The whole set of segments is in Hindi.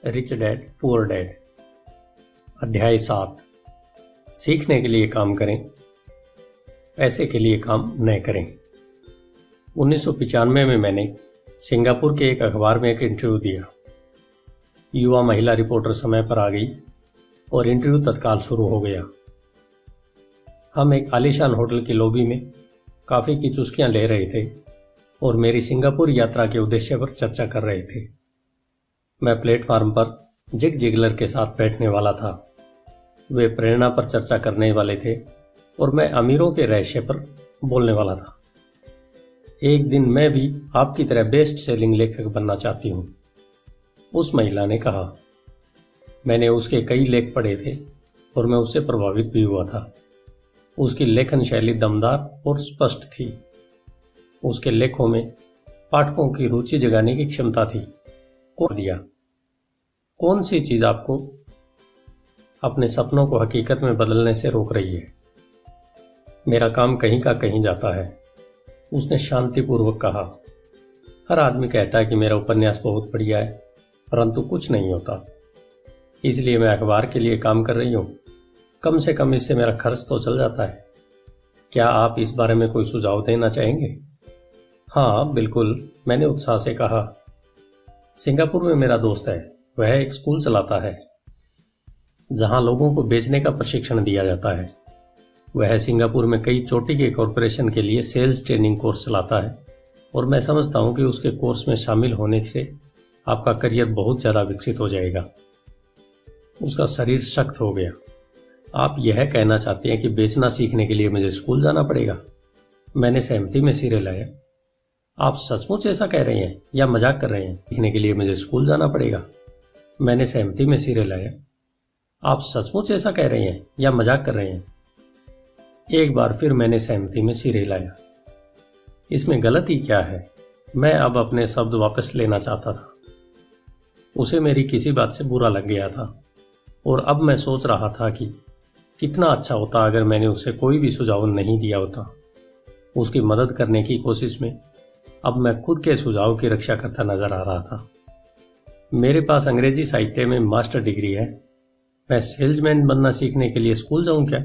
Rich dad poor dad. अध्याय 7। सीखने के लिए काम करें, पैसे के लिए काम न करें। 1995 में मैंने सिंगापुर के एक अखबार में एक इंटरव्यू दिया। युवा महिला रिपोर्टर समय पर आ गई और इंटरव्यू तत्काल शुरू हो गया। हम एक आलीशान होटल की लॉबी में कॉफ़ी की चुस्कियां ले रहे थे और मेरी सिंगापुर यात्रा के उद्देश्य पर चर्चा कर रहे थे। मैं प्लेटफार्म पर जिग जिगलर के साथ बैठने वाला था। वे प्रेरणा पर चर्चा करने वाले थे और मैं अमीरों के रहस्य पर बोलने वाला था। एक दिन मैं भी आपकी तरह बेस्ट सेलिंग लेखक बनना चाहती हूँ, उस महिला ने कहा। मैंने उसके कई लेख पढ़े थे और मैं उससे प्रभावित भी हुआ था। उसकी लेखन शैली दमदार और स्पष्ट थी। उसके लेखों में पाठकों की रुचि जगाने की क्षमता थी। कौन सी चीज आपको अपने सपनों को हकीकत में बदलने से रोक रही है? मेरा काम कहीं का कहीं जाता है, उसने शांतिपूर्वक कहा। हर आदमी कहता है कि मेरा उपन्यास बहुत बढ़िया है, परंतु कुछ नहीं होता। इसलिए मैं अखबार के लिए काम कर रही हूँ। कम से कम इससे मेरा खर्च तो चल जाता है। क्या आप इस बारे में कोई सुझाव देना चाहेंगे? हाँ बिल्कुल, मैंने उत्साह से कहा। सिंगापुर में मेरा दोस्त है, वह एक स्कूल चलाता है जहां लोगों को बेचने का प्रशिक्षण दिया जाता है। वह सिंगापुर में कई चोटी के कॉरपोरेशन के लिए सेल्स ट्रेनिंग कोर्स चलाता है और मैं समझता हूं कि उसके कोर्स में शामिल होने से आपका करियर बहुत ज्यादा विकसित हो जाएगा। उसका शरीर सख्त हो गया। आप यह कहना चाहते हैं कि बेचना सीखने के लिए मुझे स्कूल जाना पड़ेगा? मैंने सहमति में सिर हिलाया। आप सचमुच ऐसा कह रहे हैं या मजाक कर रहे हैं? सीखने के लिए मुझे स्कूल जाना पड़ेगा? मैंने सहमति में सिर हिलाया। आप सचमुच ऐसा कह रहे हैं या मजाक कर रहे हैं? एक बार फिर मैंने सहमति में सिर हिलाया। इसमें गलती क्या है? मैं अब अपने शब्द वापस लेना चाहता था। उसे मेरी किसी बात से बुरा लग गया था और अब मैं सोच रहा था कि कितना अच्छा होता अगर मैंने उसे कोई भी सुझाव नहीं दिया होता। उसकी मदद करने की कोशिश में अब मैं खुद के सुझाव की रक्षा करता नजर आ रहा था। मेरे पास अंग्रेजी साहित्य में मास्टर डिग्री है। मैं सेल्समैन बनना सीखने के लिए स्कूल जाऊं क्या?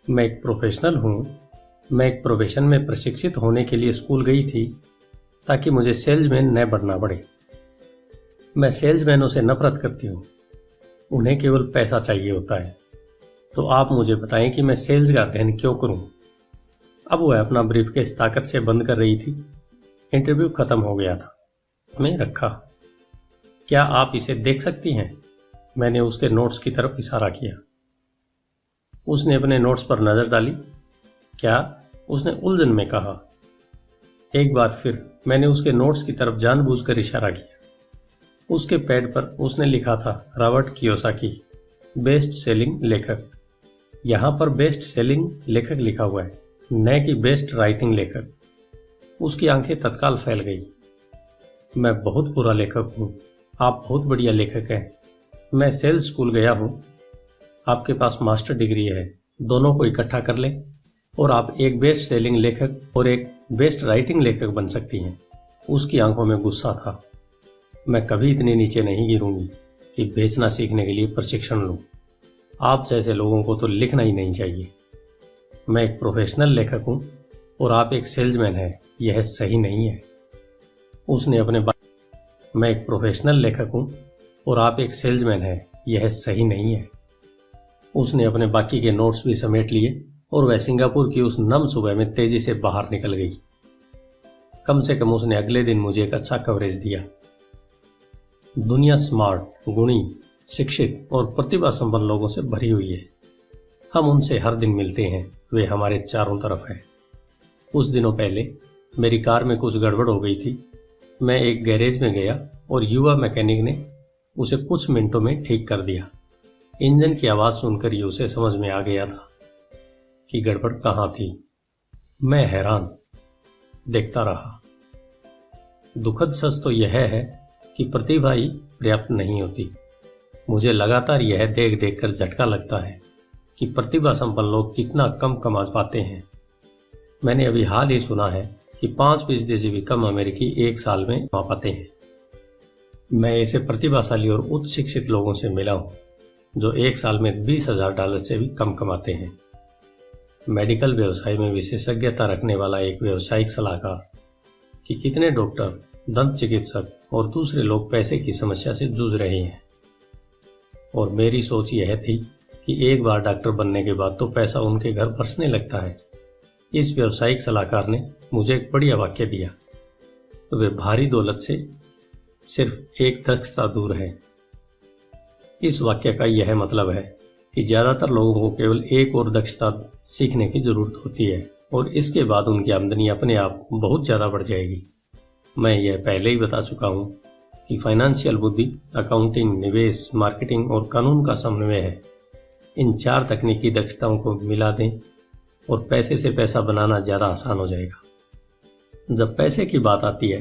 मैं एक प्रोफेशनल हूं। मैं एक प्रोफेशन में प्रशिक्षित होने के लिए स्कूल गई थी ताकि मुझे सेल्समैन न बनना पड़े। मैं सेल्समैनों से नफरत करती हूं। उन्हें केवल पैसा चाहिए होता है। तो आप मुझे बताएं कि मैं सेल्स का अध्ययन क्यों करूं? अब वह अपना ब्रीफकेस ताकत से बंद कर रही थी। इंटरव्यू खत्म हो गया था। मैं रखा। क्या आप इसे देख सकती हैं? मैंने उसके नोट्स की तरफ इशारा किया। उसने अपने नोट्स पर नजर डाली। क्या? उसने उलझन में कहा। एक बार फिर मैंने उसके नोट्स की तरफ जानबूझकर इशारा किया। उसके पैड पर उसने लिखा था रॉबर्ट कियोसाकी, बेस्ट सेलिंग लेखक। यहां पर बेस्ट सेलिंग लेखक लिखा हुआ है, न कि बेस्ट राइटिंग लेखक। उसकी आंखें तत्काल फैल गई। मैं बहुत बुरा लेखक हूं। आप बहुत बढ़िया लेखक हैं। मैं सेल्स स्कूल गया हूं। आपके पास मास्टर डिग्री है। दोनों को इकट्ठा कर लें और आप एक बेस्ट सेलिंग लेखक और एक बेस्ट राइटिंग लेखक बन सकती हैं। उसकी आंखों में गुस्सा था। मैं कभी इतने नीचे नहीं गिरूंगी कि बेचना सीखने के लिए प्रशिक्षण लूं। आप जैसे लोगों को तो लिखना ही नहीं चाहिए। मैं एक प्रोफेशनल लेखक हूं और आप एक सेल्समैन हैं। यह सही नहीं है। मैं एक प्रोफेशनल लेखक हूं और आप एक सेल्समैन हैं। यह सही नहीं है। उसने अपने बाकी के नोट्स भी समेट लिए और वह सिंगापुर की उस नम सुबह में तेजी से बाहर निकल गई। कम से कम उसने अगले दिन मुझे एक अच्छा कवरेज दिया। दुनिया स्मार्ट, गुणी, शिक्षित और प्रतिभा संपन्न लोगों से भरी हुई है। हम उनसे हर दिन मिलते हैं। वे हमारे चारों तरफ हैं। कुछ दिनों पहले मेरी कार में कुछ गड़बड़ हो गई थी। मैं एक गैरेज में गया और युवा मैकेनिक ने उसे कुछ मिनटों में ठीक कर दिया। इंजन की आवाज सुनकर ही उसे समझ में आ गया था कि गड़बड़ कहाँ थी। मैं हैरान देखता रहा। दुखद सच तो यह है कि प्रतिभा ही पर्याप्त नहीं होती। मुझे लगातार यह देख देख कर झटका लगता है कि प्रतिभा संपन्न लोग कितना कम कमा पाते हैं। मैंने अभी हाल ही सुना है कि 5% से भी कम अमेरिकी एक साल में कमा पाते हैं। मैं ऐसे प्रतिभाशाली और उच्च शिक्षित लोगों से मिला हूँ जो एक साल में $20,000 से भी कम कमाते हैं। मेडिकल व्यवसाय में विशेषज्ञता रखने वाला एक व्यावसायिक सलाहकार कि कितने डॉक्टर, दंत चिकित्सक और दूसरे लोग पैसे की समस्या से जूझ रहे हैं। और मेरी सोच यह थी कि एक बार डॉक्टर बनने के बाद तो पैसा उनके घर बरसने लगता है। इस व्यावसायिक सलाहकार ने मुझे एक बढ़िया वाक्य दिया, तो वे भारी दौलत से सिर्फ एक दक्षता दूर है। इस वाक्य का यह मतलब है कि ज्यादातर लोगों को केवल एक और दक्षता सीखने की जरूरत होती है और इसके बाद उनकी आमदनी अपने आप बहुत ज्यादा बढ़ जाएगी। मैं यह पहले ही बता चुका हूं कि फाइनेंशियल बुद्धि, अकाउंटिंग, निवेश, मार्केटिंग और कानून का समन्वय है। इन 4 तकनीकी दक्षताओं को मिला दें और पैसे से पैसा बनाना ज्यादा आसान हो जाएगा। जब पैसे की बात आती है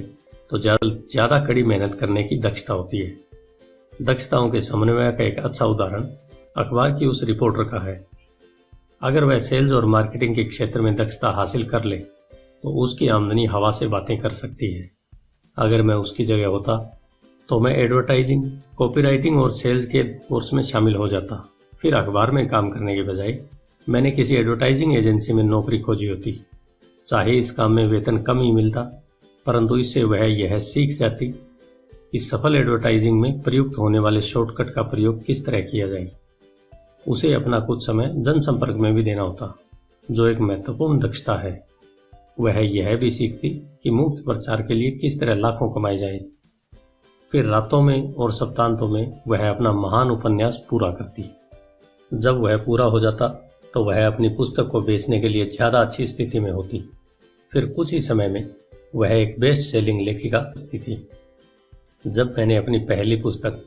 तो ज्यादा कड़ी मेहनत करने की दक्षता होती है। दक्षताओं के समन्वय का एक अच्छा उदाहरण अखबार की उस रिपोर्टर का है। अगर वह सेल्स और मार्केटिंग के क्षेत्र में दक्षता हासिल कर ले तो उसकी आमदनी हवा से बातें कर सकती है। अगर मैं उसकी जगह होता तो मैं एडवर्टाइजिंग, कॉपीराइटिंग और सेल्स के कोर्स में शामिल हो जाता। फिर अखबार में काम करने के बजाय मैंने किसी एडवर्टाइजिंग एजेंसी में नौकरी खोजी होती। चाहे इस काम में वेतन कम ही मिलता, परंतु इससे वह यह सीख जाती कि सफल एडवर्टाइजिंग में प्रयुक्त होने वाले शॉर्टकट का प्रयोग किस तरह किया जाए। उसे अपना कुछ समय जनसंपर्क में भी देना होता, जो एक महत्वपूर्ण दक्षता है। वह यह भी सीखती कि मुफ्त प्रचार के लिए किस तरह लाखों कमाए जाए। फिर रातों में और सप्तांतों में वह अपना महान उपन्यास पूरा करती। जब वह पूरा हो जाता तो वह अपनी पुस्तक को बेचने के लिए ज्यादा अच्छी स्थिति में होती। फिर कुछ ही समय में वह एक बेस्ट सेलिंग लेखिका थी। जब मैंने अपनी पहली पुस्तक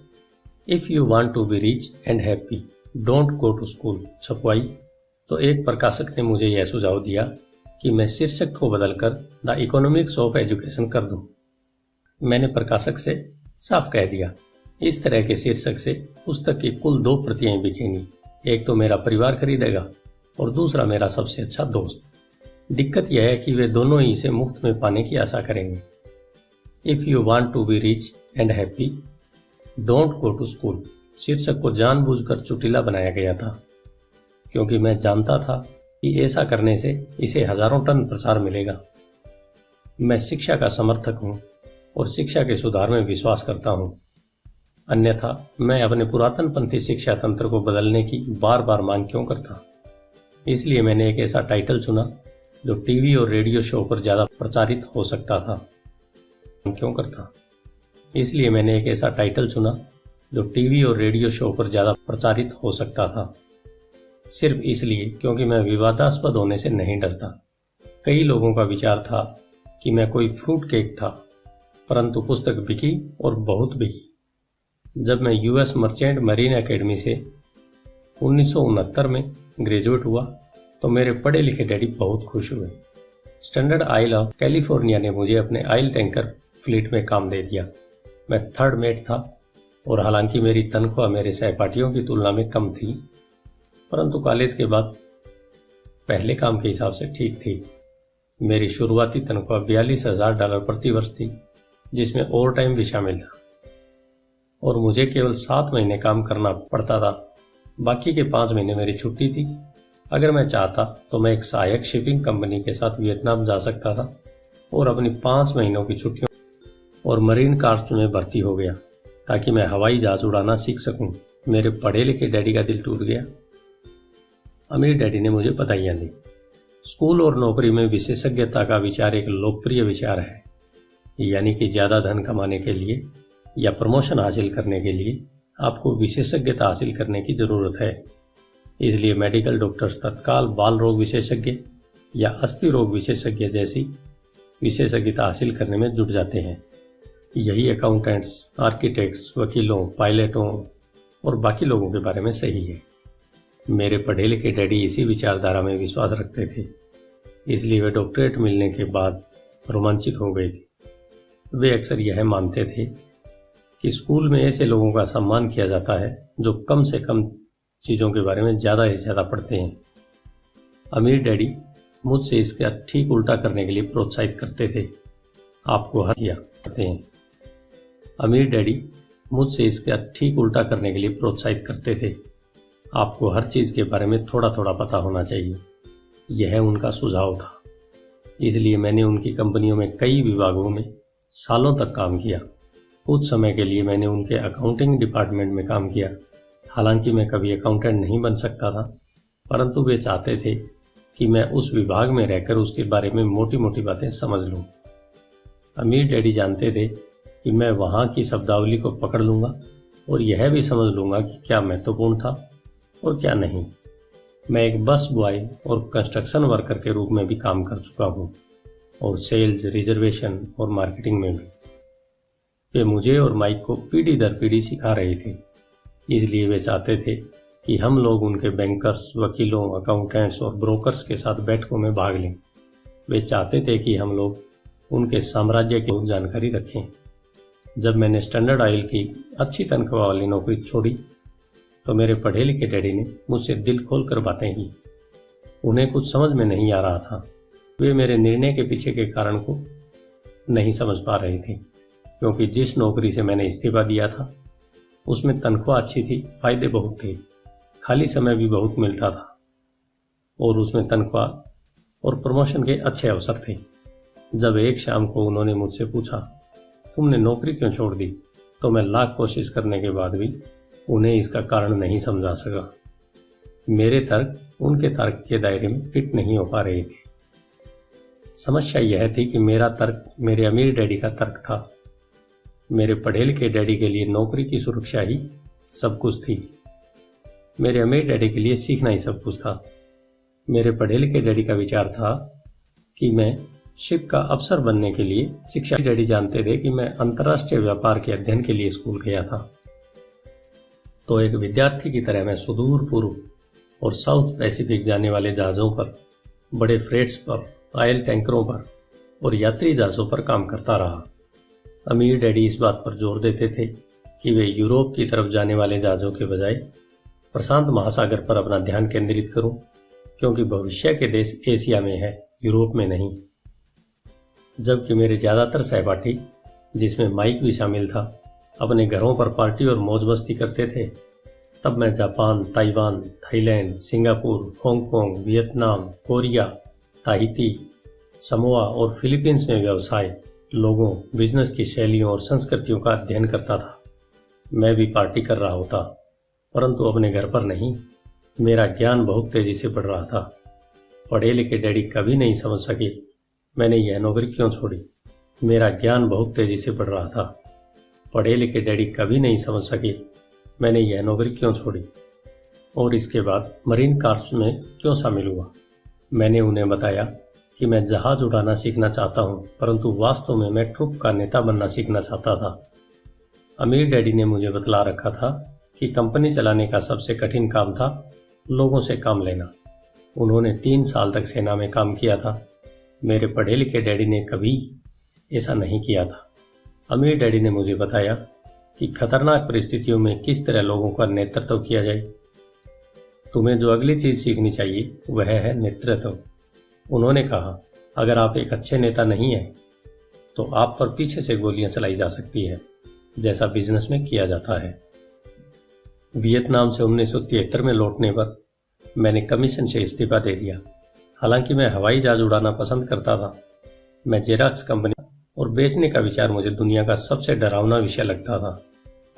if you want to be rich and happy don't go to school छपवाई तो एक प्रकाशक ने मुझे यह सुझाव दिया कि मैं शीर्षक को बदलकर द इकोनॉमिक्स ऑफ एजुकेशन कर दूं। मैंने प्रकाशक से साफ कह दिया, इस तरह के शीर्षक से पुस्तक की कुल 2 प्रतियां बिकेंगी। एक तो मेरा परिवार खरीदेगा और दूसरा मेरा सबसे अच्छा दोस्त। दिक्कत यह है कि वे दोनों ही इसे मुफ्त में पाने की आशा करेंगे। If you want to be rich and happy don't go to school शीर्षक को जानबूझकर चुटिला बनाया गया था, क्योंकि मैं जानता था कि ऐसा करने से इसे हजारों टन प्रचार मिलेगा। मैं शिक्षा का समर्थक हूं और शिक्षा के सुधार में विश्वास करता हूं। अन्यथा मैं अपने पुरातनपंथी शिक्षा तंत्र को बदलने की बार बार मांग क्यों करता। इसलिए मैंने एक ऐसा टाइटल चुना जो टीवी और रेडियो शो पर ज्यादा प्रचारित हो सकता था। क्यों करता इसलिए मैंने एक ऐसा टाइटल चुना जो टीवी और रेडियो शो पर ज्यादा प्रचारित हो सकता था। सिर्फ इसलिए क्योंकि मैं विवादास्पद होने से नहीं डरता। कई लोगों का विचार था कि मैं कोई फ्रूट केक था, परंतु पुस्तक बिकी और बहुत बिकी। जब मैं यूएस मर्चेंट मरीन एकेडमी से 1969 में ग्रेजुएट हुआ तो मेरे पढ़े लिखे डैडी बहुत खुश हुए। स्टैंडर्ड ऑयल ऑफ कैलिफोर्निया ने मुझे अपने ऑयल टैंकर फ्लीट में काम दे दिया। मैं 3rd मेट था और हालांकि मेरी तनख्वाह मेरे सहपाठियों की तुलना में कम थी, परंतु कॉलेज के बाद पहले काम के हिसाब से ठीक थी। मेरी शुरुआती तनख्वाह $42,000 प्रति वर्ष थी, जिसमें ओवर टाइम भी शामिल था, और मुझे केवल 7 महीने काम करना पड़ता था। बाकी के 5 महीने मेरी छुट्टी थी। अगर मैं चाहता तो मैं एक सहायक शिपिंग कंपनी के साथ वियतनाम जा सकता था और अपनी 5 महीनों की छुट्टियों और मरीन कार्प्स में भर्ती हो गया ताकि मैं हवाई जहाज उड़ाना सीख सकूं। मेरे पढ़े लिखे डैडी का दिल टूट गया। अमीर डैडी ने मुझे बधाइयां दी। स्कूल और नौकरी में विशेषज्ञता का विचार एक लोकप्रिय विचार है, यानी कि ज्यादा धन कमाने के लिए या प्रमोशन हासिल करने के लिए आपको विशेषज्ञता हासिल करने की जरूरत है। इसलिए मेडिकल डॉक्टर्स तत्काल बाल रोग विशेषज्ञ या अस्थि रोग विशेषज्ञ जैसी विशेषज्ञता हासिल करने में जुट जाते हैं। यही अकाउंटेंट्स, आर्किटेक्ट्स, वकीलों, पायलटों और बाकी लोगों के बारे में सही है। मेरे पढ़े लिखे डैडी इसी विचारधारा में विश्वास रखते थे, इसलिए वे डॉक्टरेट मिलने के बाद रोमांचित हो गए थे। वे अक्सर यह मानते थे कि स्कूल में ऐसे लोगों का सम्मान किया जाता है जो कम से कम चीज़ों के बारे में ज़्यादा से ज़्यादा पढ़ते हैं। अमीर डैडी मुझसे इसका ठीक उल्टा करने के लिए प्रोत्साहित करते थे। आपको हर किया करते हैं। अमीर डैडी मुझसे इसका ठीक उल्टा करने के लिए प्रोत्साहित करते थे। आपको हर चीज़ के बारे में थोड़ा थोड़ा पता होना चाहिए, यह उनका सुझाव था। इसलिए मैंने उनकी कंपनियों में कई विभागों में सालों तक काम किया। कुछ समय के लिए मैंने उनके अकाउंटिंग डिपार्टमेंट में काम किया। हालांकि मैं कभी अकाउंटेंट नहीं बन सकता था, परंतु वे चाहते थे कि मैं उस विभाग में रहकर उसके बारे में मोटी मोटी बातें समझ लूं। अमीर डैडी जानते थे कि मैं वहां की शब्दावली को पकड़ लूंगा और यह भी समझ लूंगा कि क्या महत्वपूर्ण था और क्या नहीं। मैं एक बस बॉय और कंस्ट्रक्शन वर्कर के रूप में भी काम कर चुका हूँ, और सेल्स, रिजर्वेशन और मार्केटिंग में भी। वे मुझे और माइक को पीढ़ी दर पीढ़ी सिखा रहे थे। इसलिए वे चाहते थे कि हम लोग उनके बैंकर्स, वकीलों, अकाउंटेंट्स और ब्रोकर्स के साथ बैठकों में भाग लें। वे चाहते थे कि हम लोग उनके साम्राज्य की जानकारी रखें। जब मैंने स्टैंडर्ड ऑयल की अच्छी तनख्वाह वाली नौकरी छोड़ी तो मेरे पढ़े लिखे डैडी ने मुझसे दिल खोलकर बातें की। उन्हें कुछ समझ में नहीं आ रहा था। वे मेरे निर्णय के पीछे के कारण को नहीं समझ पा रहे थे, क्योंकि जिस नौकरी से मैंने इस्तीफा दिया था उसमें तनख्वाह अच्छी थी, फायदे बहुत थे, खाली समय भी बहुत मिलता था और उसमें तनख्वाह और प्रमोशन के अच्छे अवसर थे। जब एक शाम को उन्होंने मुझसे पूछा, तुमने नौकरी क्यों छोड़ दी, तो मैं लाख कोशिश करने के बाद भी उन्हें इसका कारण नहीं समझा सका। मेरे तर्क उनके तर्क के दायरे में फिट नहीं हो पा रहे थे। समस्या यह थी कि मेरा तर्क मेरे अमीर डैडी का तर्क था। मेरे पढ़े लिखे डैडी के लिए नौकरी की सुरक्षा ही सब कुछ थी। मेरे अमीर डैडी के लिए सीखना ही सब कुछ था। मेरे पढ़े लिखे डैडी का विचार था कि मैं शिप का अफसर बनने के लिए शिक्षा। डैडी जानते थे कि मैं अंतर्राष्ट्रीय व्यापार के अध्ययन के लिए स्कूल गया था, तो एक विद्यार्थी की तरह मैं सुदूर पूर्व और साउथ पैसिफिक जाने वाले जहाज़ों पर, बड़े फ्रेट्स पर, ऑयल टैंकरों पर और यात्री जहाज़ों पर काम करता रहा। अमीर डैडी इस बात पर जोर देते थे कि वे यूरोप की तरफ जाने वाले जहाज़ों के बजाय प्रशांत महासागर पर अपना ध्यान केंद्रित करूं, क्योंकि भविष्य के देश एशिया में है, यूरोप में नहीं। जबकि मेरे ज़्यादातर सहपाठी, जिसमें माइक भी शामिल था, अपने घरों पर पार्टी और मौज मस्ती करते थे, तब मैं Japan, Taiwan, Thailand, Singapore, Hong Kong, Vietnam, Korea, Tahiti, Samoa और फिलीपींस में व्यवसाय, लोगों, बिजनेस की शैलियों और संस्कृतियों का अध्ययन करता था। मैं भी पार्टी कर रहा होता, परंतु अपने घर पर नहीं। मेरा ज्ञान बहुत तेजी से बढ़ रहा था। पढ़े लिखे डैडी कभी नहीं समझ सके मैंने यह नौकरी क्यों छोड़ी। मेरा ज्ञान बहुत तेजी से बढ़ रहा था। पढ़े लिखे डैडी कभी नहीं समझ सके मैंने यह नौकरी क्यों छोड़ी और इसके बाद मरीन कार्प्स में क्यों शामिल हुआ। मैंने उन्हें बताया कि मैं जहाज उड़ाना सीखना चाहता हूं, परंतु वास्तव में मैं ट्रुप का नेता बनना सीखना चाहता था। अमीर डैडी ने मुझे बतला रखा था कि कंपनी चलाने का सबसे कठिन काम था लोगों से काम लेना। उन्होंने 3 साल तक सेना में काम किया था। मेरे पढ़े लिखे डैडी ने कभी ऐसा नहीं किया था। अमीर डैडी ने मुझे बताया कि खतरनाक परिस्थितियों में किस तरह लोगों का नेतृत्व किया जाए। तुम्हें जो अगली चीज सीखनी चाहिए वह है नेतृत्व। उन्होंने कहा, अगर आप एक अच्छे नेता नहीं हैं तो आप पर पीछे से गोलियां चलाई जा सकती है, जैसा बिजनेस में किया जाता है। वियतनाम से 1973 में लौटने पर मैंने कमीशन से इस्तीफा दे दिया। हालांकि मैं हवाई जहाज उड़ाना पसंद करता था। मैं जेरॉक्स कंपनी और बेचने का विचार मुझे दुनिया का सबसे डरावना विषय लगता था।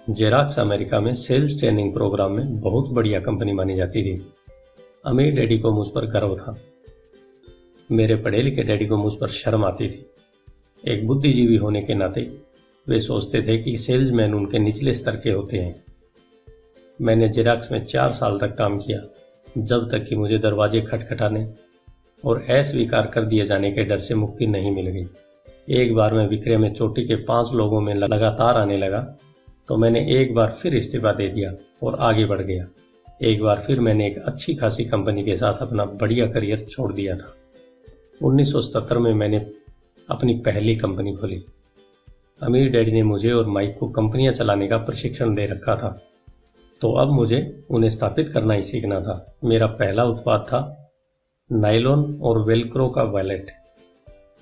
जेरॉक्स अमेरिका में सेल्स ट्रेनिंग प्रोग्राम में बहुत बढ़िया कंपनी मानी जाती थी। अमीर डैडी को मुझ पर गर्व था। मेरे पढ़े लिखे डैडी को मुझ पर शर्म आती थी। एक बुद्धिजीवी होने के नाते वे सोचते थे कि सेल्समैन उनके निचले स्तर के होते हैं। मैंने जेरॉक्स में 4 साल तक काम किया, जब तक कि मुझे दरवाजे खटखटाने और अस्वीकार कर दिए जाने के डर से मुक्ति नहीं मिल गई। एक बार मैं विक्रय में चोटी के 5 लोगों में लगातार आने लगा तो मैंने एक बार फिर इस्तीफा दे दिया और आगे बढ़ गया। एक बार फिर मैंने एक अच्छी खासी कंपनी के साथ अपना बढ़िया करियर छोड़ दिया था। 1977 में मैंने अपनी पहली कंपनी खोली। अमीर डैडी ने मुझे और माइक को कंपनियां चलाने का प्रशिक्षण दे रखा था, तो अब मुझे उन्हें स्थापित करना ही सीखना था। मेरा पहला उत्पाद था नायलॉन और वेलक्रो का वॉलेट,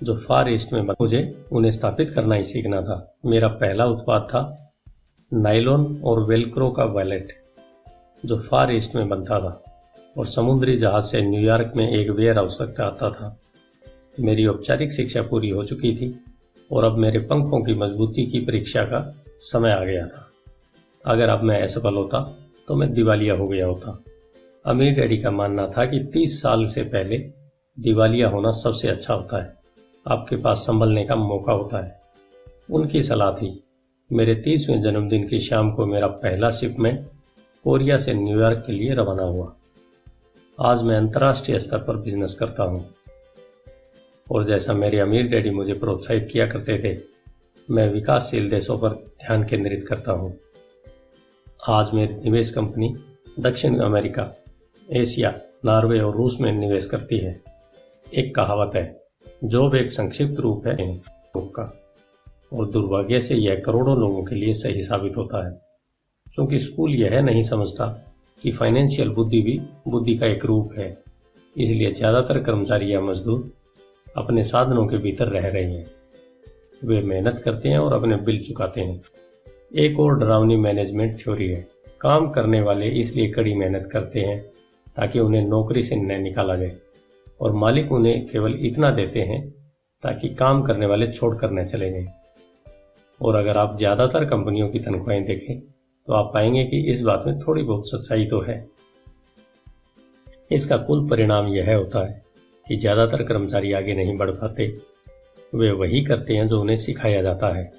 जो फार ईस्ट में मुझे उन्हें स्थापित करना ही सीखना था। मेरा पहला उत्पाद था नायलॉन और वेलक्रो का वैलेट जो फार ईस्ट में बनता था और समुद्री जहाज से न्यूयॉर्क में एक वेयर हाउस तक आता था। मेरी औपचारिक शिक्षा पूरी हो चुकी थी और अब मेरे पंखों की मजबूती की परीक्षा का समय आ गया था। अगर अब मैं असफल होता तो मैं दिवालिया हो गया होता। अमीर डैडी का मानना था कि 30 साल से पहले दिवालिया होना सबसे अच्छा होता है, आपके पास संभलने का मौका होता है। उनकी सलाह थी। मेरे 30वें जन्मदिन की शाम को मेरा पहला शिपमेंट कोरिया से न्यूयॉर्क के लिए रवाना हुआ। आज मैं अंतर्राष्ट्रीय स्तर पर बिजनेस करता हूँ और जैसा मेरे अमीर डैडी मुझे प्रोत्साहित किया करते थे, मैं विकासशील देशों पर ध्यान केंद्रित करता हूँ। आज मेरी निवेश कंपनी दक्षिण अमेरिका, एशिया, नॉर्वे और रूस में निवेश करती है। एक कहावत है, जॉब एक संक्षिप्त रूप है का, और दुर्भाग्य से यह करोड़ों लोगों के लिए सही साबित होता है, क्योंकि स्कूल यह नहीं समझता कि फाइनेंशियल बुद्धि भी बुद्धि का एक रूप है। इसलिए ज़्यादातर कर्मचारी या मजदूर अपने साधनों के भीतर रह रहे हैं। वे मेहनत करते हैं और अपने बिल चुकाते हैं। एक और डरावनी मैनेजमेंट थ्योरी है, काम करने वाले इसलिए कड़ी मेहनत करते हैं ताकि उन्हें नौकरी से न निकाला जाए, और मालिक उन्हें केवल इतना देते हैं ताकि काम करने वाले छोड़कर न चले जाएं। और अगर आप ज़्यादातर कंपनियों की तनख्वाहें देखें तो आप पाएंगे कि इस बात में थोड़ी बहुत सच्चाई तो है। इसका कुल परिणाम यह होता है कि ज़्यादातर कर्मचारी आगे नहीं बढ़ पाते। वे वही करते हैं जो उन्हें सिखाया जाता है।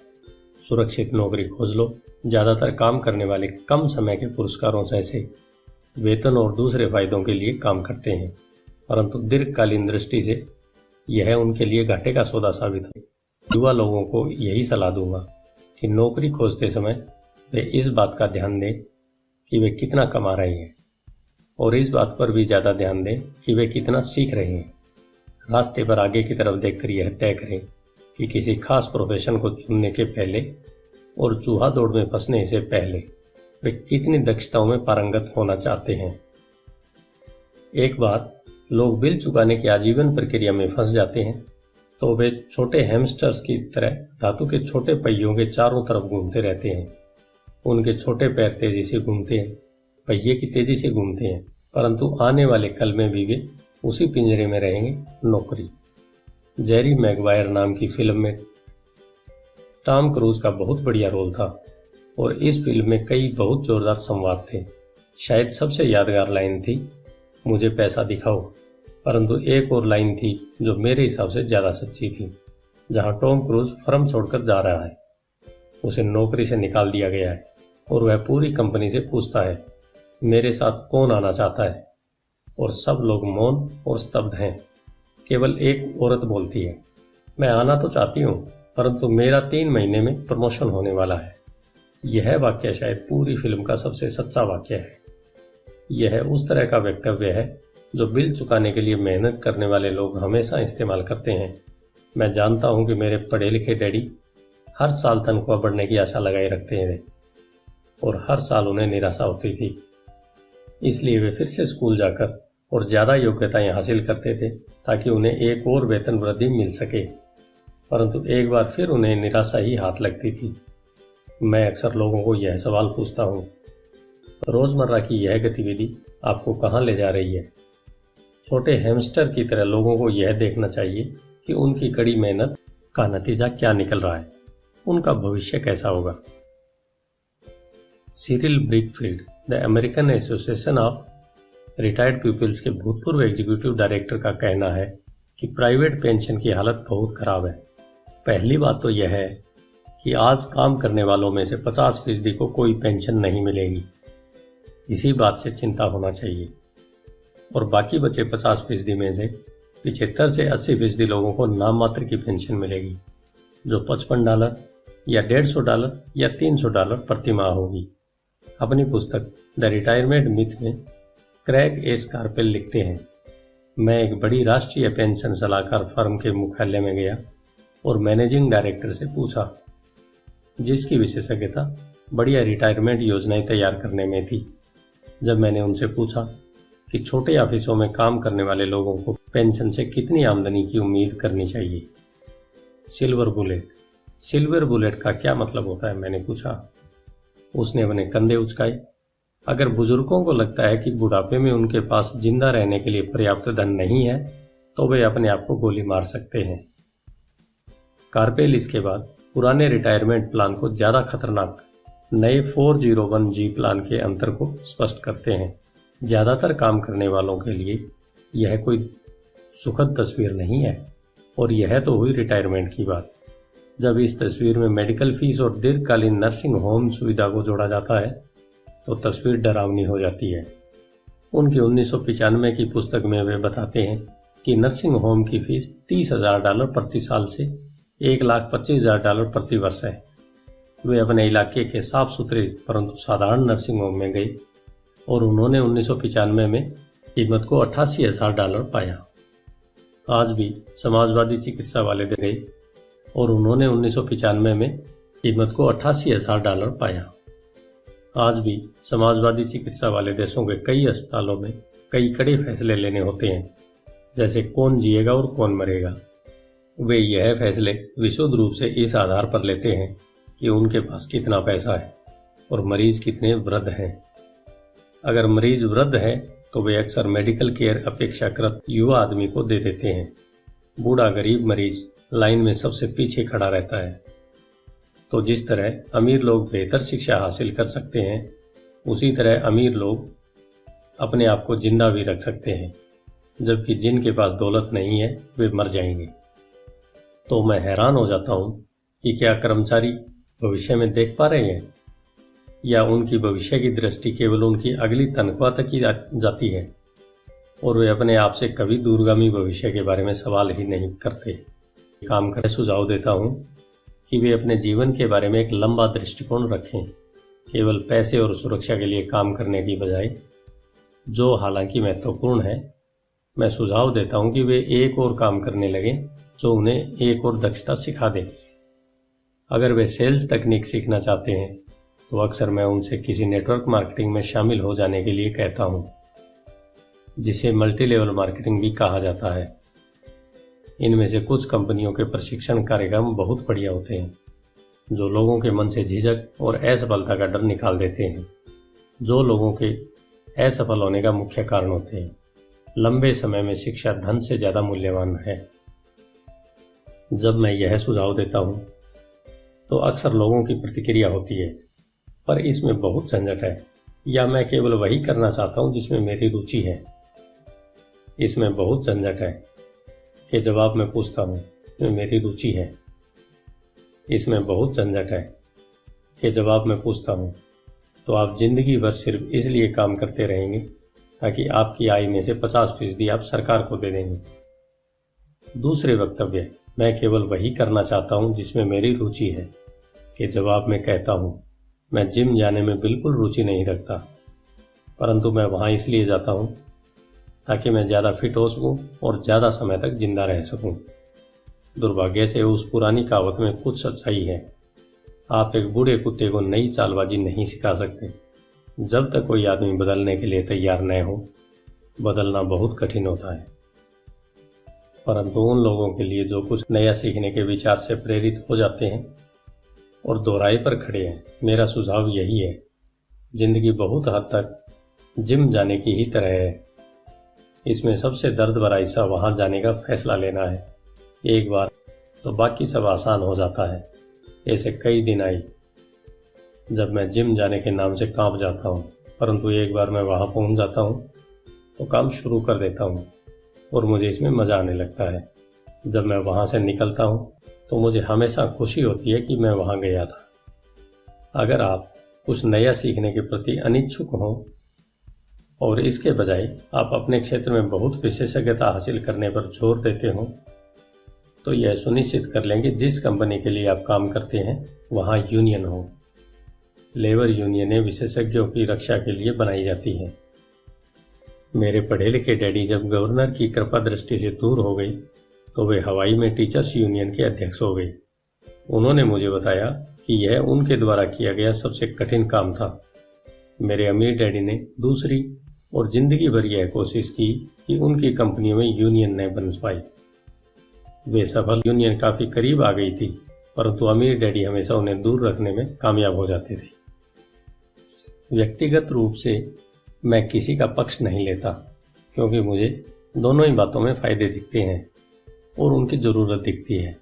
सुरक्षित नौकरी खोज लो। ज़्यादातर काम करने वाले कम समय के पुरस्कारों जैसे वेतन और दूसरे फायदों के लिए काम करते हैं, परंतु दीर्घकालीन दृष्टि से यह उनके लिए घाटे का सौदा साबित हो। युवा लोगों को यही सलाह दूंगा कि नौकरी खोजते समय वे इस बात का ध्यान दें कि वे कितना कमा रहे हैं, और इस बात पर भी ज़्यादा ध्यान दें कि वे कितना सीख रहे हैं। रास्ते पर आगे की तरफ देखकर यह तय करें कि किसी खास प्रोफेशन को चुनने के पहले और चूहा दौड़ में फंसने से पहले वे कितनी दक्षताओं में पारंगत होना चाहते हैं। एक बार लोग बिल चुकाने की आजीवन प्रक्रिया में फंस जाते हैं तो वे छोटे हैमस्टर्स की तरह धातु के छोटे पहियों के चारों तरफ घूमते रहते हैं। उनके छोटे पैर तेजी से घूमते हैं, पहिए की तेजी से घूमते हैं, परंतु आने वाले कल में भी वे उसी पिंजरे में रहेंगे, नौकरी। जेरी मैगवायर नाम की फिल्म में टॉम क्रूज का बहुत बढ़िया रोल था और इस फिल्म में कई बहुत जोरदार संवाद थे। शायद सबसे यादगार लाइन थी, मुझे पैसा दिखाओ, परंतु एक और लाइन थी जो मेरे हिसाब से ज़्यादा सच्ची थी। जहां टॉम क्रूज फर्म छोड़कर जा रहा है, उसे नौकरी से निकाल दिया गया है और वह पूरी कंपनी से पूछता है, मेरे साथ कौन आना चाहता है? और सब लोग मौन और स्तब्ध हैं। केवल एक औरत बोलती है, मैं आना तो चाहती हूँ, परंतु मेरा 3 महीने में प्रमोशन होने वाला है। यह वाक्य शायद पूरी फिल्म का सबसे सच्चा वाक्य है। यह उस तरह का वक्तव्य है जो बिल चुकाने के लिए मेहनत करने वाले लोग हमेशा इस्तेमाल करते हैं। मैं जानता हूँ कि मेरे पढ़े लिखे डैडी हर साल तनख्वाह बढ़ने की आशा लगाए रखते हैं और हर साल उन्हें निराशा होती थी। इसलिए वे फिर से स्कूल जाकर और ज़्यादा योग्यताएं हासिल करते थे ताकि उन्हें एक और वेतन वृद्धि मिल सके, परंतु एक बार फिर उन्हें निराशा ही हाथ लगती थी। मैं अक्सर लोगों को यह सवाल पूछता हूँ, रोज़मर्रा की यह गतिविधि आपको कहाँ ले जा रही है? छोटे हैमस्टर की तरह लोगों को यह देखना चाहिए कि उनकी कड़ी मेहनत का नतीजा क्या निकल रहा है, उनका भविष्य कैसा होगा। Cyril Brickfield, the American Association of Retired Peoples के भूतपूर्व एग्जीक्यूटिव डायरेक्टर का कहना है कि प्राइवेट पेंशन की हालत बहुत खराब है। पहली बात तो यह है कि आज काम करने वालों में से 50% को कोई पेंशन नहीं मिलेगी। इसी बात से चिंता होना चाहिए। और बाकी बचे 50% में से 75 से 80% लोगों को नाम मात्र की पेंशन मिलेगी, जो $55 या $150 या $300 प्रति माह होगी। अपनी पुस्तक द रिटायरमेंट मिथ में क्रैग ए स्कारपेल लिखते हैं, मैं एक बड़ी राष्ट्रीय पेंशन सलाहकार फर्म के मुख्यालय में गया और मैनेजिंग डायरेक्टर से पूछा, जिसकी विशेषज्ञता बढ़िया रिटायरमेंट योजनाएं तैयार करने में थी। जब मैंने उनसे पूछा कि छोटे ऑफिसों में काम करने वाले लोगों को पेंशन से कितनी आमदनी की उम्मीद करनी चाहिए। सिल्वर बुलेट का क्या मतलब होता है, मैंने पूछा। उसने अपने कंधे उचकाए। अगर बुजुर्गों को लगता है कि बुढ़ापे में उनके पास जिंदा रहने के लिए पर्याप्त धन नहीं है तो वे अपने आप को गोली मार सकते हैं। कार्पेल इसके बाद पुराने रिटायरमेंट प्लान को ज्यादा खतरनाक नए 401G प्लान के अंतर को स्पष्ट करते हैं। ज्यादातर काम करने वालों के लिए यह कोई सुखद तस्वीर नहीं है, और यह तो हुई रिटायरमेंट की बात। जब इस तस्वीर में मेडिकल फीस और दीर्घकालीन नर्सिंग होम सुविधा को जोड़ा जाता है तो तस्वीर डरावनी हो जाती है। उनकी 1995 की पुस्तक में वे बताते हैं कि नर्सिंग होम की फीस $30,000 प्रति साल से $1,25,000 प्रति वर्ष है। वे अपने इलाके के साफ सुथरे परंतु साधारण नर्सिंग होम में गए और उन्होंने 1995 में कीमत को $88,000 पाया। आज भी समाजवादी चिकित्सा वाले गए और उन्होंने 1995 में कीमत को $88,000 पाया। आज भी समाजवादी चिकित्सा वाले देशों के कई अस्पतालों में कई कड़े फैसले लेने होते हैं, जैसे कौन जिएगा और कौन मरेगा। वे यह फैसले विशुद्ध रूप से इस आधार पर लेते हैं कि उनके पास कितना पैसा है और मरीज कितने वृद्ध हैं। अगर मरीज वृद्ध है तो वे अक्सर मेडिकल केयर अपेक्षाकृत युवा आदमी को दे देते हैं। बूढ़ा गरीब मरीज लाइन में सबसे पीछे खड़ा रहता है। तो जिस तरह अमीर लोग बेहतर शिक्षा हासिल कर सकते हैं, उसी तरह अमीर लोग अपने आप को जिंदा भी रख सकते हैं, जबकि जिनके पास दौलत नहीं है वे मर जाएंगे। तो मैं हैरान हो जाता हूं कि क्या कर्मचारी भविष्य में देख पा रहे हैं, या उनकी भविष्य की दृष्टि केवल उनकी अगली तनख्वाह तक ही जाती है और वे अपने आप से कभी दूरगामी भविष्य के बारे में सवाल ही नहीं करते। काम कर सुझाव देता हूं कि वे अपने जीवन के बारे में एक लंबा दृष्टिकोण रखें, केवल पैसे और सुरक्षा के लिए काम करने की बजाय, जो हालांकि महत्वपूर्ण है। मैं सुझाव देता हूं कि वे एक और काम करने लगें जो उन्हें एक और दक्षता सिखा दे। अगर वे सेल्स तकनीक सीखना चाहते हैं तो अक्सर मैं उनसे किसी नेटवर्क मार्केटिंग में शामिल हो जाने के लिए कहता हूं, जिसे मल्टी लेवल मार्केटिंग भी कहा जाता है। इनमें से कुछ कंपनियों के प्रशिक्षण कार्यक्रम बहुत बढ़िया होते हैं, जो लोगों के मन से झिझक और असफलता का डर निकाल देते हैं, जो लोगों के असफल होने का मुख्य कारण होते हैं। लंबे समय में शिक्षा धन से ज्यादा मूल्यवान है। जब मैं यह सुझाव देता हूं तो अक्सर लोगों की प्रतिक्रिया होती है, पर इसमें बहुत झंझट है, या मैं केवल वही करना चाहता हूं जिसमें मेरी रुचि है। इसमें बहुत झंझट है के जवाब में पूछता हूं इसमें मेरी रुचि है। इसमें बहुत झंझट है के जवाब में पूछता हूं तो आप जिंदगी भर सिर्फ इसलिए काम करते रहेंगे ताकि आपकी आय में से 50% आप सरकार को दे देंगे। दूसरे वक्तव्य मैं केवल वही करना चाहता हूं जिसमें मेरी रुचि है के जवाब में कहता हूं मैं जिम जाने में बिल्कुल रुचि नहीं रखता, परंतु मैं वहां इसलिए जाता हूं ताकि मैं ज़्यादा फिट हो सकूं और ज़्यादा समय तक जिंदा रह सकूं। दुर्भाग्य से उस पुरानी कहावत में कुछ सच्चाई है। आप एक बूढ़े कुत्ते को नई चालबाजी नहीं सिखा सकते। जब तक कोई आदमी बदलने के लिए तैयार न हो, बदलना बहुत कठिन होता है। परंतु उन लोगों के लिए जो कुछ नया सीखने के विचार से प्रेरित हो जाते हैं और दोहराए पर खड़े हैं, मेरा सुझाव यही है। जिंदगी बहुत हद तक जिम जाने की ही तरह है। इसमें सबसे दर्द भरा हिस्सा वहां जाने का फैसला लेना है। एक बार तो बाकी सब आसान हो जाता है। ऐसे कई दिन आई जब मैं जिम जाने के नाम से कांप जाता हूँ, परंतु एक बार मैं वहां पहुंच जाता हूँ तो काम शुरू कर देता हूँ और मुझे इसमें मजा आने लगता है। जब मैं वहां से निकलता हूँ तो मुझे हमेशा खुशी होती है कि मैं वहां गया था। अगर आप कुछ नया सीखने के प्रति अनिच्छुक हों और इसके बजाय आप अपने क्षेत्र में बहुत विशेषज्ञता हासिल करने पर जोर देते हो, तो यह सुनिश्चित कर लें कि जिस कंपनी के लिए आप काम करते हैं वहां यूनियन हो। लेबर यूनियनें विशेषज्ञों की रक्षा के लिए बनाई जाती हैं। मेरे पढ़े लिखे डैडी जब गवर्नर की कृपा दृष्टि से दूर हो गई तो वे हवाई में टीचर्स यूनियन के अध्यक्ष हो गए। उन्होंने मुझे बताया कि यह उनके द्वारा किया गया सबसे कठिन काम था। मेरे अमीर डैडी ने दूसरी और जिंदगी भर यह कोशिश की कि उनकी कंपनियों में यूनियन न बन पाई। वे सफल यूनियन काफी करीब आ गई थी, परंतु अमीर डैडी हमेशा उन्हें दूर रखने में कामयाब हो जाते थे। व्यक्तिगत रूप से मैं किसी का पक्ष नहीं लेता, क्योंकि मुझे दोनों ही बातों में फायदे दिखते हैं और उनकी ज़रूरत दिखती है।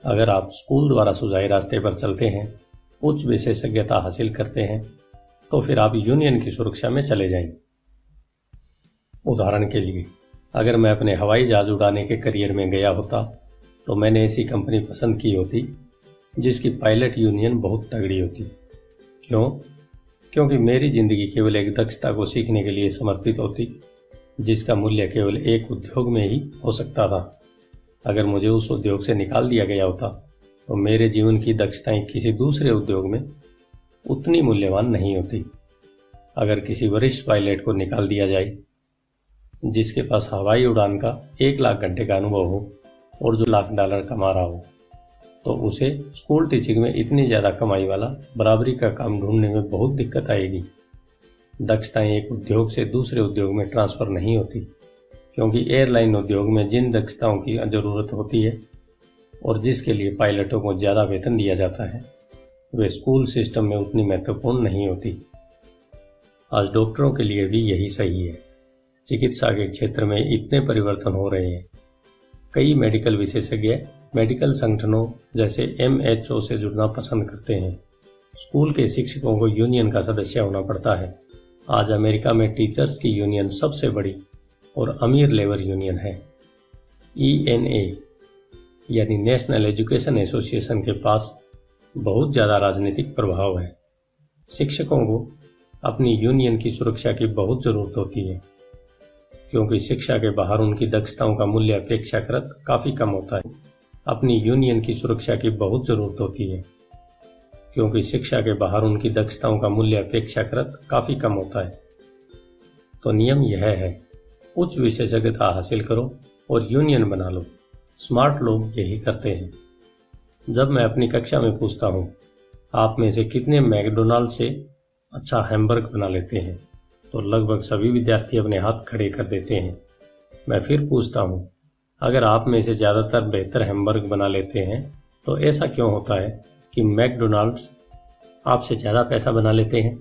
अगर आप स्कूल द्वारा सुझाए रास्ते पर चलते हैं, उच्च विशेषज्ञता हासिल करते हैं, तो फिर आप यूनियन की सुरक्षा में चले जाएंगे। उदाहरण के लिए, अगर मैं अपने हवाई जहाज उड़ाने के करियर में गया होता तो मैंने ऐसी कंपनी पसंद की होती जिसकी पायलट यूनियन बहुत तगड़ी होती। क्यों? क्योंकि मेरी जिंदगी केवल एक दक्षता को सीखने के लिए समर्पित होती, जिसका मूल्य केवल एक उद्योग में ही हो सकता था। अगर मुझे उस उद्योग से निकाल दिया गया होता तो मेरे जीवन की दक्षताएं किसी दूसरे उद्योग में उतनी मूल्यवान नहीं होती। अगर किसी वरिष्ठ पायलट को निकाल दिया जाए जिसके पास हवाई उड़ान का 1 लाख घंटे का अनुभव हो और जो $1,00,000 कमा रहा हो, तो उसे स्कूल टीचिंग में इतनी ज़्यादा कमाई वाला बराबरी का काम ढूंढने में बहुत दिक्कत आएगी। दक्षताएं एक उद्योग से दूसरे उद्योग में ट्रांसफ़र नहीं होती, क्योंकि एयरलाइन उद्योग में जिन दक्षताओं की ज़रूरत होती है और जिसके लिए पायलटों को ज़्यादा वेतन दिया जाता है, वे स्कूल सिस्टम में उतनी महत्वपूर्ण नहीं होती। आज डॉक्टरों के लिए भी यही सही है। चिकित्सा के क्षेत्र में इतने परिवर्तन हो रहे हैं। कई मेडिकल विशेषज्ञ मेडिकल संगठनों जैसे MHO से जुड़ना पसंद करते हैं। स्कूल के शिक्षकों को यूनियन का सदस्य होना पड़ता है। आज अमेरिका में टीचर्स की यूनियन सबसे बड़ी और अमीर लेबर यूनियन है। ENA यानी नेशनल एजुकेशन एसोसिएशन के पास बहुत ज़्यादा राजनीतिक प्रभाव है। शिक्षकों को अपनी यूनियन की सुरक्षा की बहुत ज़रूरत होती है, क्योंकि शिक्षा के बाहर उनकी दक्षताओं का मूल्य अपेक्षाकृत काफ़ी कम होता है। अपनी यूनियन की सुरक्षा की बहुत ज़रूरत होती है, क्योंकि शिक्षा के बाहर उनकी दक्षताओं का मूल्य अपेक्षाकृत काफ़ी कम होता है। तो नियम यह है, उच्च विशेषज्ञता हासिल करो और यूनियन बना लो। स्मार्ट लोग यही करते हैं। जब मैं अपनी कक्षा में पूछता हूँ, आप में से कितने मैकडोनाल्ड से अच्छा हैमबर्गर बना लेते हैं, तो लगभग सभी विद्यार्थी अपने हाथ खड़े कर देते हैं। मैं फिर पूछता हूँ, अगर आप में से ज़्यादातर बेहतर हैमबर्गर बना लेते हैं, तो ऐसा क्यों होता है कि मैकडोनाल्ड्स आपसे ज़्यादा पैसा बना लेते हैं?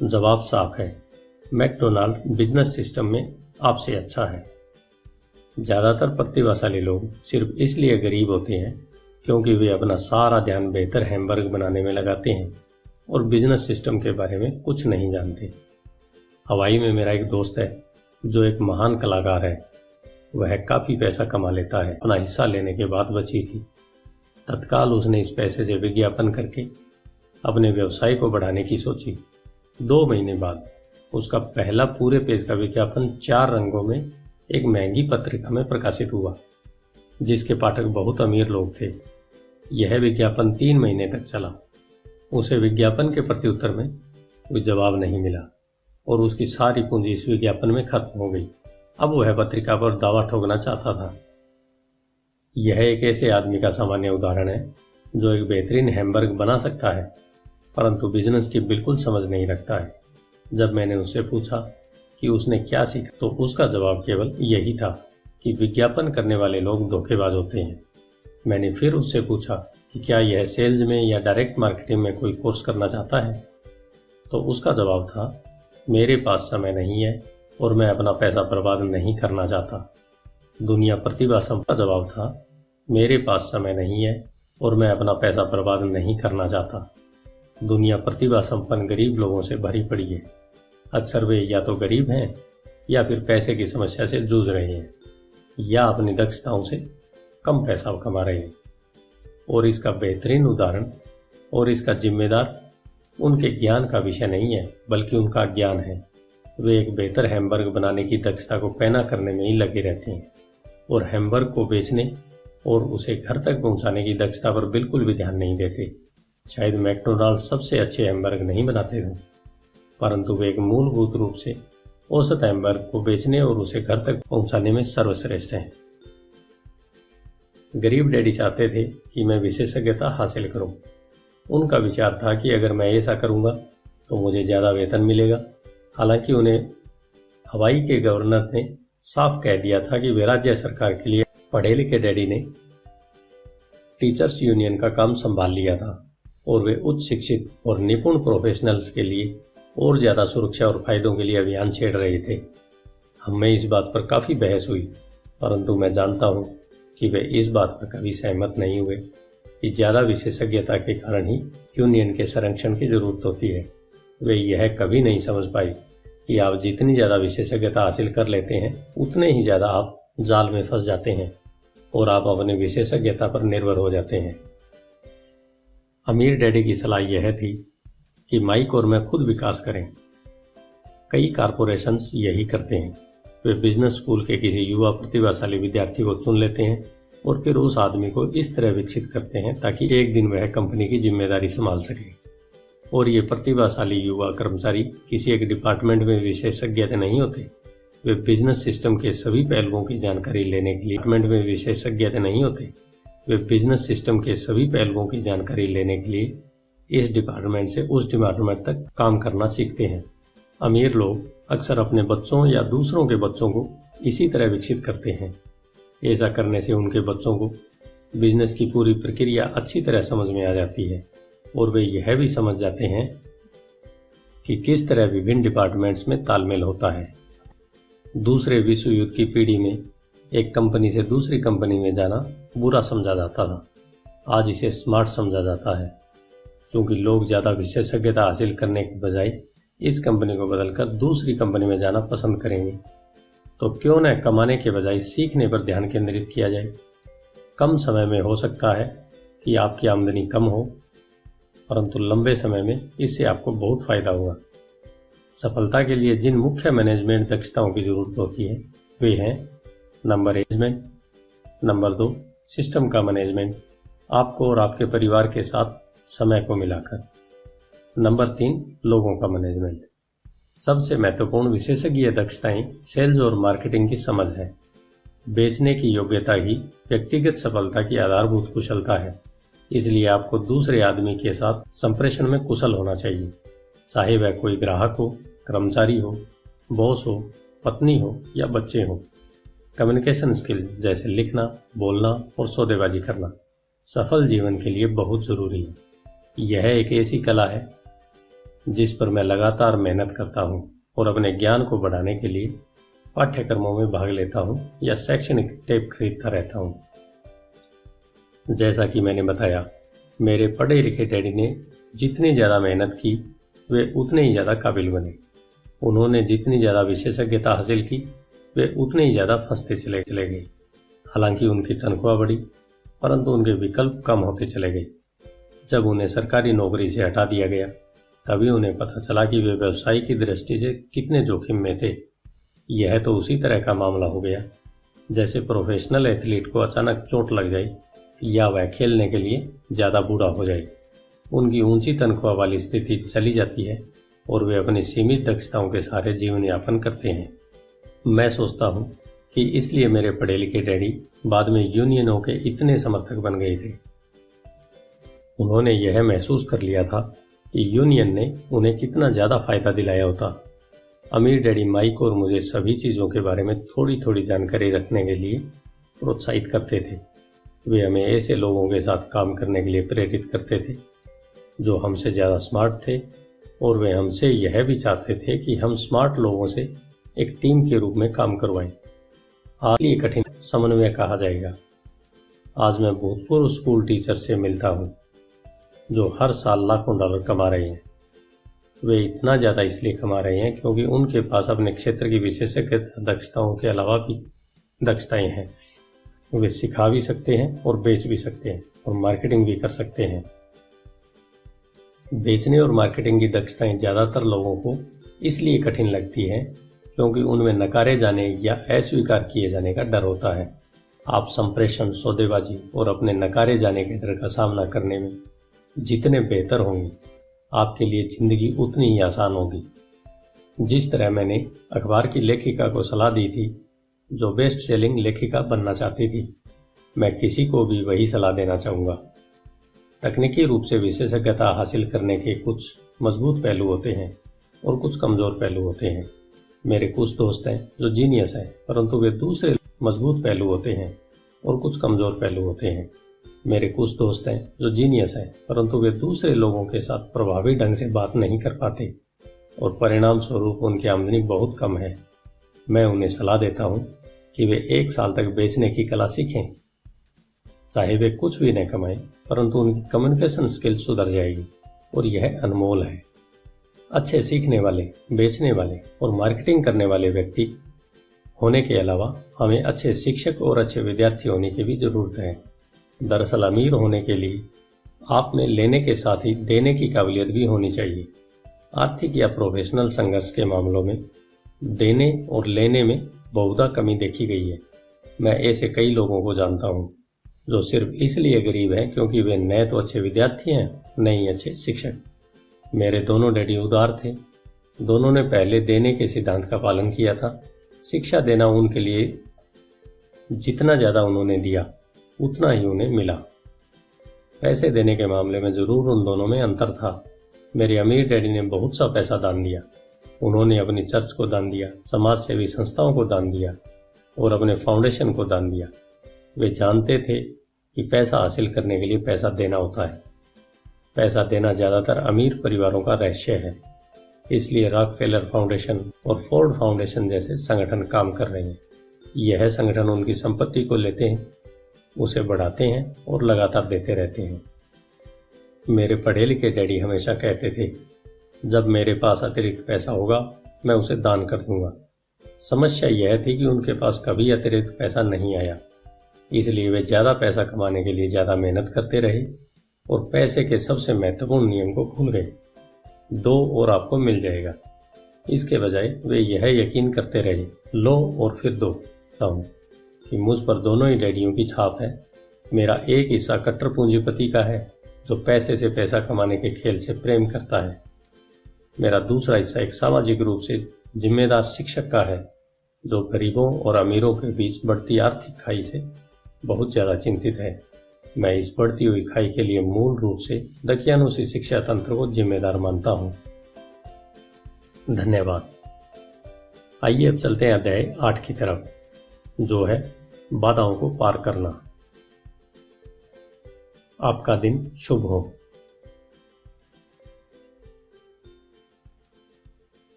जवाब साफ है, मैकडोनाल्ड बिजनेस सिस्टम में आपसे अच्छा है। ज़्यादातर प्रतिभाशाली लोग सिर्फ इसलिए गरीब होते हैं क्योंकि वे अपना सारा ध्यान बेहतर हैमबर्गर बनाने में लगाते हैं और बिजनेस सिस्टम के बारे में कुछ नहीं जानते। हवाई में मेरा एक दोस्त है जो एक महान कलाकार है। वह काफ़ी पैसा कमा लेता है। अपना हिस्सा लेने के बाद बची थी। तत्काल उसने इस पैसे से विज्ञापन करके अपने व्यवसाय को बढ़ाने की सोची। 2 महीने बाद उसका पहला पूरे पेज का विज्ञापन 4 रंगों में एक महंगी पत्रिका में प्रकाशित हुआ, जिसके पाठक बहुत अमीर लोग थे। यह विज्ञापन 3 महीने तक चला। उसे विज्ञापन के प्रत्युत्तर में कोई जवाब नहीं मिला और उसकी सारी पूंजी इस विज्ञापन में खत्म हो गई। अब वह पत्रिका पर दावा ठोकना चाहता था। यह एक ऐसे आदमी का सामान्य उदाहरण है जो एक बेहतरीन हैमबर्गर बना सकता है, परंतु बिजनेस की बिल्कुल समझ नहीं रखता है। जब मैंने उससे पूछा कि उसने क्या सीखा, तो उसका जवाब केवल यही था कि विज्ञापन करने वाले लोग धोखेबाज होते हैं। मैंने फिर उससे पूछा कि क्या यह सेल्स में या डायरेक्ट मार्केटिंग में कोई कोर्स करना चाहता है, तो उसका जवाब था, मेरे पास समय नहीं है और मैं अपना पैसा बर्बाद नहीं करना चाहता। दुनिया प्रतिभा संपन्न जवाब था, मेरे पास समय नहीं है और मैं अपना पैसा बर्बाद नहीं करना चाहता। दुनिया प्रतिभा संपन्न गरीब लोगों से भरी पड़ी है। अक्सर वे या तो गरीब हैं या फिर पैसे की समस्या से जूझ रहे हैं या अपनी दक्षताओं से कम पैसा कमा रहे हैं। और इसका बेहतरीन उदाहरण और इसका जिम्मेदार उनके ज्ञान का विषय नहीं है, बल्कि उनका ज्ञान है। वे एक बेहतर हैमबर्गर बनाने की दक्षता को पैना करने में ही लगे रहते हैं और हैमबर्गर को बेचने और उसे घर तक पहुंचाने की दक्षता पर बिल्कुल भी ध्यान नहीं देते। शायद मैकडोनाल्ड सबसे अच्छे हैमबर्गर नहीं बनाते थे, परंतु वे एक मूलभूत रूप से औसत हैमबर्गर को बेचने और उसे घर तक पहुंचाने में सर्वश्रेष्ठ हैं। गरीब डैडी चाहते थे कि मैं विशेषज्ञता हासिल करूं। उनका विचार था कि अगर मैं ऐसा करूंगा तो मुझे ज़्यादा वेतन मिलेगा। हालांकि उन्हें हवाई के गवर्नर ने साफ कह दिया था कि वे राज्य सरकार के लिए पढ़े लिखे डैडी ने टीचर्स यूनियन का काम संभाल लिया था और वे उच्च शिक्षित और निपुण प्रोफेशनल्स के लिए और ज़्यादा सुरक्षा और फायदों के लिए अभियान छेड़ रहे थे। हमें इस बात पर काफ़ी बहस हुई, परंतु मैं जानता हूँ कि वे इस बात पर कभी सहमत नहीं हुए कि ज़्यादा विशेषज्ञता के कारण ही यूनियन के संरक्षण की जरूरत होती है। वे यह कभी नहीं समझ पाई कि आप जितनी ज़्यादा विशेषज्ञता हासिल कर लेते हैं उतने ही ज़्यादा आप जाल में फंस जाते हैं और आप अपने विशेषज्ञता पर निर्भर हो जाते हैं। अमीर डैडी की सलाह यह थी कि माइक और मैं खुद विकास करें। कई कारपोरेशंस यही करते हैं। वे बिजनेस स्कूल के किसी युवा प्रतिभाशाली विद्यार्थी को चुन लेते हैं और फिर उस आदमी को इस तरह विकसित करते हैं ताकि एक दिन वह कंपनी की जिम्मेदारी संभाल सके। और ये प्रतिभाशाली युवा कर्मचारी किसी एक डिपार्टमेंट में विशेषज्ञ नहीं होते। वे बिजनेस सिस्टम के सभी पहलुओं की जानकारी लेने के लिए डिपार्टमेंट में विशेषज्ञ नहीं होते। वे बिजनेस सिस्टम के सभी पहलुओं की जानकारी लेने के लिए इस डिपार्टमेंट से उस डिपार्टमेंट तक काम करना सीखते हैं। अमीर लोग अक्सर अपने बच्चों या दूसरों के बच्चों को इसी तरह विकसित करते हैं। ऐसा करने से उनके बच्चों को बिजनेस की पूरी प्रक्रिया अच्छी तरह समझ में आ जाती है और वे यह भी समझ जाते हैं कि किस तरह विभिन्न डिपार्टमेंट्स में तालमेल होता है। दूसरे विश्व युद्ध की पीढ़ी में एक कंपनी से दूसरी कंपनी में जाना बुरा समझा जाता था। आज इसे स्मार्ट समझा जाता है, क्योंकि लोग ज़्यादा विशेषज्ञता हासिल करने के बजाय इस कंपनी को बदलकर दूसरी कंपनी में जाना पसंद करेंगे। तो क्यों न कमाने के बजाय सीखने पर ध्यान केंद्रित किया जाए। कम समय में हो सकता है कि आपकी आमदनी कम हो, परंतु लंबे समय में इससे आपको बहुत फायदा होगा। सफलता के लिए जिन मुख्य मैनेजमेंट दक्षताओं की जरूरत होती है वे हैं: नंबर मैनेजमेंट, नंबर 2 सिस्टम का मैनेजमेंट, आपको और आपके परिवार के साथ समय को मिलाकर, नंबर 3 लोगों का मैनेजमेंट। सबसे महत्वपूर्ण विशेषज्ञ दक्षताएं सेल्स और मार्केटिंग की समझ है। बेचने की योग्यता ही व्यक्तिगत सफलता की आधारभूत कुशलता है। इसलिए आपको दूसरे आदमी के साथ संप्रेषण में कुशल होना चाहिए, चाहे वह कोई ग्राहक हो, कर्मचारी हो, बॉस हो, पत्नी हो या बच्चे हो। कम्युनिकेशन स्किल जैसे लिखना, बोलना और सौदेबाजी करना सफल जीवन के लिए बहुत जरूरी है। यह एक ऐसी कला है जिस पर मैं लगातार मेहनत करता हूँ और अपने ज्ञान को बढ़ाने के लिए पाठ्यक्रमों में भाग लेता हूँ या शैक्षणिक टेप खरीदता रहता हूँ। जैसा कि मैंने बताया, मेरे पढ़े लिखे डैडी ने जितनी ज़्यादा मेहनत की वे उतने ही ज़्यादा काबिल बने। उन्होंने जितनी ज़्यादा विशेषज्ञता हासिल की वे उतने ही ज़्यादा फंसते चले गए। हालांकि उनकी तनख्वाह बढ़ी, परंतु उनके विकल्प कम होते चले गए। जब उन्हें सरकारी नौकरी से हटा दिया गया तभी उन्हें पता चला कि वे व्यवसाय की दृष्टि से कितने जोखिम में थे। यह तो उसी तरह का मामला हो गया जैसे प्रोफेशनल एथलीट को अचानक चोट लग जाए या वह खेलने के लिए ज़्यादा बूढ़ा हो जाए। उनकी ऊंची तनख्वाह वाली स्थिति चली जाती है और वे अपनी सीमित दक्षताओं के सहारे जीवन यापन करते हैं। मैं सोचता हूँ कि इसलिए मेरे पढ़े लिखे डैडी बाद में यूनियनों के इतने समर्थक बन गए थे। उन्होंने यह महसूस कर लिया था कि यूनियन ने उन्हें कितना ज़्यादा फायदा दिलाया होता। अमीर डैडी माइक और मुझे सभी चीज़ों के बारे में थोड़ी थोड़ी जानकारी रखने के लिए प्रोत्साहित करते थे। वे हमें ऐसे लोगों के साथ काम करने के लिए प्रेरित करते थे जो हमसे ज़्यादा स्मार्ट थे, और वे हमसे यह भी चाहते थे कि हम स्मार्ट लोगों से एक टीम के रूप में काम करवाएं। आज ये कठिन समन्वय कहा जाएगा। आज मैं भूतपूर्व स्कूल टीचर से मिलता हूँ जो हर साल लाखों डॉलर कमा रहे हैं। वे इतना ज़्यादा इसलिए कमा रहे हैं क्योंकि उनके पास अपने क्षेत्र की विशेषज्ञ दक्षताओं के अलावा भी दक्षताएं हैं। वे सिखा भी सकते हैं और बेच भी सकते हैं और मार्केटिंग भी कर सकते हैं। बेचने और मार्केटिंग की दक्षताएं ज़्यादातर लोगों को इसलिए कठिन लगती हैं क्योंकि उनमें नकारे जाने या अस्वीकार किए जाने का डर होता है। आप संप्रेषण, सौदेबाजी और अपने नकारे जाने के डर का सामना करने में जितने बेहतर होंगे, आपके लिए जिंदगी उतनी ही आसान होगी। जिस तरह मैंने अखबार की लेखिका को सलाह दी थी जो बेस्ट सेलिंग लेखिका बनना चाहती थी, मैं किसी को भी वही सलाह देना चाहूँगा। तकनीकी रूप से विशेषज्ञता हासिल करने के कुछ मजबूत पहलू होते हैं और कुछ कमज़ोर पहलू होते हैं। मेरे कुछ दोस्त हैं जो जीनियस हैं, परंतु वे दूसरे मजबूत पहलू होते हैं और कुछ कमज़ोर पहलू होते हैं। मेरे कुछ दोस्त हैं जो जीनियस हैं, परंतु वे दूसरे लोगों के साथ प्रभावी ढंग से बात नहीं कर पाते और परिणाम स्वरूप उनकी आमदनी बहुत कम है। मैं उन्हें सलाह देता हूं कि वे 1 साल तक बेचने की कला सीखें। चाहे वे कुछ भी न कमाएं, परंतु उनकी कम्युनिकेशन स्किल सुधर जाएगी और यह अनमोल है। अच्छे सीखने वाले, बेचने वाले और मार्केटिंग करने वाले व्यक्ति होने के अलावा हमें अच्छे शिक्षक और अच्छे विद्यार्थी होने की भी जरूरत है। दरअसल अमीर होने के लिए आप में लेने के साथ ही देने की काबिलियत भी होनी चाहिए। आर्थिक या प्रोफेशनल संघर्ष के मामलों में देने और लेने में बहुधा कमी देखी गई है। मैं ऐसे कई लोगों को जानता हूँ जो सिर्फ इसलिए गरीब हैं क्योंकि वे न तो अच्छे विद्यार्थी हैं, न ही अच्छे शिक्षक। मेरे दोनों डैडी उदार थे। दोनों ने पहले देने के सिद्धांत का पालन किया था। शिक्षा देना उनके लिए जितना ज़्यादा उन्होंने दिया उतना ही उन्हें मिला। पैसे देने के मामले में जरूर उन दोनों में अंतर था। मेरे अमीर डैडी ने बहुत सा पैसा दान दिया। उन्होंने अपनी चर्च को दान दिया, समाज सेवी संस्थाओं को दान दिया और अपने फाउंडेशन को दान दिया। वे जानते थे कि पैसा हासिल करने के लिए पैसा देना होता है। पैसा देना ज़्यादातर अमीर परिवारों का रहस्य है। इसलिए रॉकफेलर फाउंडेशन और फोर्ड फाउंडेशन जैसे संगठन काम कर रहे हैं। यह संगठन उनकी संपत्ति को लेते हैं, उसे बढ़ाते हैं और लगातार देते रहते हैं। मेरे पढ़े लिखे डैडी हमेशा कहते थे, जब मेरे पास अतिरिक्त पैसा होगा मैं उसे दान कर दूंगा। समस्या यह थी कि उनके पास कभी अतिरिक्त पैसा नहीं आया, इसलिए वे ज़्यादा पैसा कमाने के लिए ज़्यादा मेहनत करते रहे और पैसे के सबसे महत्वपूर्ण नियम को भूल गए, दो और आपको मिल जाएगा। इसके बजाय वे यह यकीन करते रहे, लो और फिर दो कि मुझ पर दोनों ही डैडियों की छाप है। मेरा एक हिस्सा कट्टर पूंजीपति का है जो पैसे से पैसा कमाने के खेल से प्रेम करता है। मेरा दूसरा हिस्सा एक सामाजिक रूप से जिम्मेदार शिक्षक का है जो गरीबों और अमीरों के बीच बढ़ती आर्थिक खाई से बहुत ज़्यादा चिंतित है। मैं इस बढ़ती हुई खाई के लिए मूल रूप से दकियानुसी शिक्षा तंत्र को जिम्मेदार मानता हूँ। धन्यवाद। आइए अब चलते हैं अध्याय 8 की तरफ, जो है बाधाओं को पार करना। आपका दिन शुभ हो।